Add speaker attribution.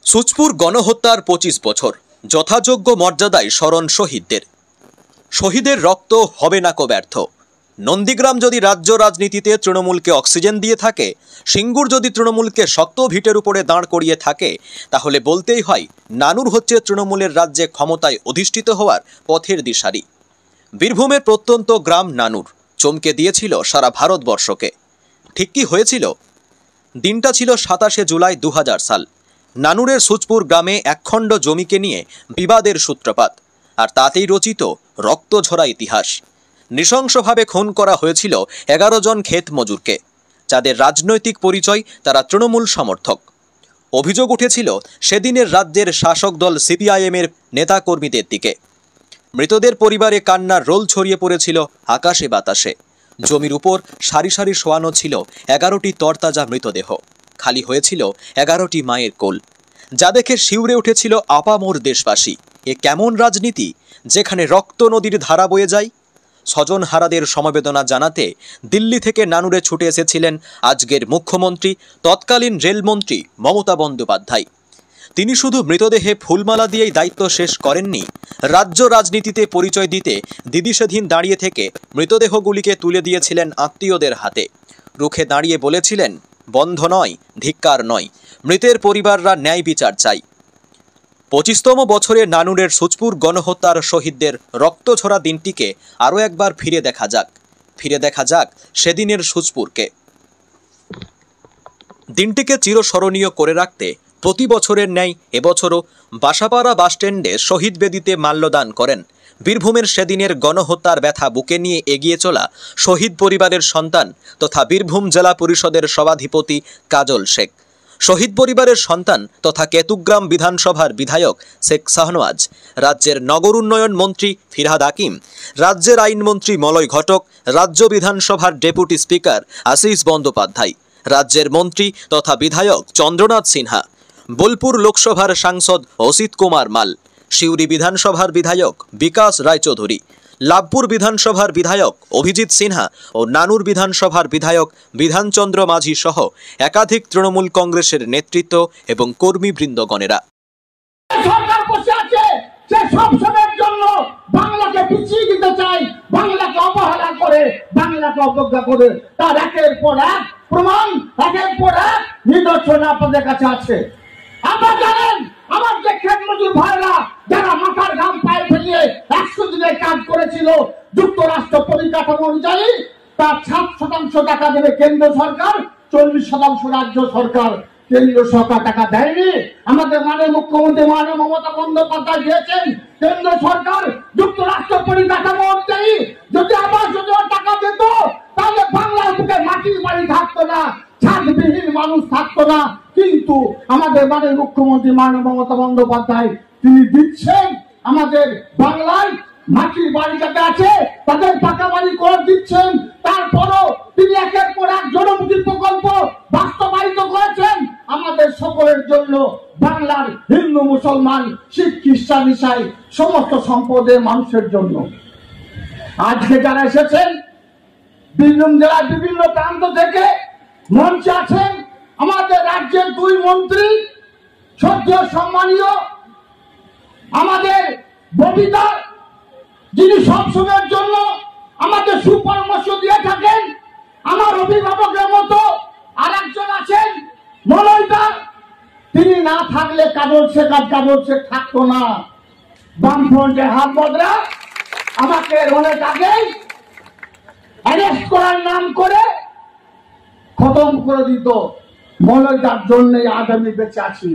Speaker 1: সুচপুর গণহত্যার 25 বছর যথাযোগ্য মর্যাদায় স্মরণ শহীদদের। শহীদের রক্ত হবে না কো ব্যর্থ। নন্দীগ্রাম যদি রাজ্য রাজনীতিতে তৃণমূলকে অক্সিজেন দিয়ে থাকে, সিঙ্গুর যদি তৃণমূলকে শক্ত ভিটের উপরে দাঁড় করিয়ে থাকে, তাহলে বলতেই হয় নানুর হচ্ছে তৃণমূলের রাজ্যে ক্ষমতায় অধিষ্ঠিত হওয়ার পথের দিশারি। বীরভূমের প্রত্যন্ত গ্রাম নানুর চমকে দিয়েছিল সারা ভারতবর্ষকে। ঠিক কি হয়েছিল? দিনটা ছিল 27শে জুলাই 2000 সাল। নানুরের সুচপুর গ্রামে একখণ্ড জমিকে নিয়ে বিবাদের সূত্রপাত, আর তাতেই রচিত রক্তঝরা ইতিহাস। নৃশংসভাবে খুন করা হয়েছিল 11 জন ক্ষেত মজুরকে, যাদের রাজনৈতিক পরিচয় তারা তৃণমূল সমর্থক। অভিযোগ উঠেছিল সেদিনের রাজ্যের শাসক দল সিপিআইএমের নেতাকর্মীদের দিকে। মৃতদের পরিবারে কান্নার রোল ছড়িয়ে পড়েছিল আকাশে বাতাসে। জমির উপর সারি সারি শোয়ানো ছিল 11টি তরতাজা মৃতদেহ। খালি হয়েছিল 11টি মায়ের কোল, যা দেখে শিউরে উঠেছিল আপামোর দেশবাসী। এ কেমন রাজনীতি, যেখানে রক্ত নদীর ধারা বয়ে যায়? স্বজনহারাদের সমবেদনা জানাতে দিল্লি থেকে নানুরে ছুটে এসেছিলেন আজকের মুখ্যমন্ত্রী, তৎকালীন রেলমন্ত্রী মমতা বন্দ্যোপাধ্যায়। তিনি শুধু মৃতদেহে ফুলমালা দিয়েই দায়িত্ব শেষ করেননি, রাজ্য রাজনীতিতে পরিচয় দিতে দিদি সেদিন দাঁড়িয়ে থেকে মৃতদেহগুলিকে তুলে দিয়েছিলেন আত্মীয়দের হাতে। রুখে দাঁড়িয়ে বলেছিলেন, বন্ধ নয়, ধিক্কার নয়, মৃতের পরিবাররা ন্যায় বিচার চাই। 25তম বছরে নানুরের সুচপুর গণহত্যার শহীদদের রক্তঝরা দিনটিকে আরও একবার ফিরে দেখা যাক সেদিনের সুচপুরকে। দিনটিকে চিরস্মরণীয় করে রাখতে প্রতি বছরের ন্যায় এবছরও বাসাপাড়া বাসস্ট্যান্ডে শহীদ বেদিতে মাল্যদান করেন বীরভূমের সেদিনের গণহত্যার ব্যথা বুকে নিয়ে এগিয়ে চলা শহীদ পরিবারের সন্তান তথা বীরভূম জেলা পরিষদের সভাধিপতি কাজল শেখ। শহীদ পরিবারের সন্তান তথা কেতুগ্রাম বিধানসভার বিধায়ক শেখ শাহনওয়াজ, রাজ্যের নগর উন্নয়ন মন্ত্রী ফিরহাদ হাকিম, রাজ্যের আইনমন্ত্রী মলয় ঘটক, রাজ্য বিধানসভার ডেপুটি স্পিকার আশিস বন্দ্যোপাধ্যায়, রাজ্যের মন্ত্রী তথা বিধায়ক চন্দ্রনাথ সিনহা, বোলপুর লোকসভার সাংসদ অসিত কুমার মাল, সিউড়ি বিধানসভার বিধায়ক বিকাশ রায়চৌধুরী, লাভপুর বিধানসভার বিধায়ক অভিজিৎ সিনহা ও নানুর বিধানসভার বিধায়ক বিধানচন্দ্র মাঝি সহ একাধিক তৃণমূল কংগ্রেসের নেতৃত্ব এবং কর্মীবৃন্দগণেরা।
Speaker 2: বাংলাকে পিছিয়ে দিতে চাই, বাংলাকে অবহেলা করে, বাংলাকে অবজ্ঞা করে, তার একের পর এক প্রমাণ, একের পর এক নিদর্শন আপনাদের কাছে আছে। আপনারা জানেন, আমার যে ক্ষেত মজুর ভাইরা যারা মাথার ঘাম পায়ে ফেলিয়ে 100 দিনের কাজ করেছিল, যুক্তরাষ্ট্র পরিকাঠামো অনুযায়ী তার 60% টাকা দেবে কেন্দ্র সরকার, 40% রাজ্য সরকার। কেন্দ্রীয় সরকার টাকা দেয়নি। আমাদের মাননীয় মুখ্যমন্ত্রী মাননীয় মমতা বন্দ্যোপাধ্যায় দিয়েছেন। কেন্দ্র সরকার যুক্তরাষ্ট্র পরিকাঠামো অনুযায়ী যদি আবার টাকা দিত, তাহলে বাংলার বুকে মাটির বাড়ি থাকতো না, ছাদবিহীন মানুষ থাকতো না। কিন্তু আমাদের মাননীয় মুখ্যমন্ত্রী মাননীয় মমতা বন্দ্যোপাধ্যায় তিনি দিচ্ছেন, আমাদের বাংলায় মাটির বাড়ি যাতে আছে তাদের পাকা বাড়ি করে দিচ্ছেন। তারপরও তিনি একের পর এক জনমুখী প্রকল্প বাস্তবায়িত করেছেন আমাদের সকলের জন্য, বাংলার হিন্দু মুসলমান শিখ খ্রিস্টান ইসাই সমস্ত সম্প্রদায়ের মানুষের জন্য। আজকে যারা এসেছেন বীরভূম জেলার বিভিন্ন প্রান্ত থেকে মঞ্চে আছেন আমাদের রাজ্যের 2 মন্ত্রী, শ্রদ্ধেয় সম্মানীয় আমাদের ববিতা, যিনি সবসময়ের জন্য আমাদের সুপরামর্শ দিয়ে থাকেন। আমার অভিভাবকের মতো আর একজন আছেন মলয়দা, তিনি না থাকলে কাজল শেখ থাকতো না। বামফ্রন্টের হাত বদরা আমাকে অনেক আগেই অ্যারেস্ট করার নাম করে খতম করে দিত। মলয়দার জন্যই আজ আমি বেঁচে আছি।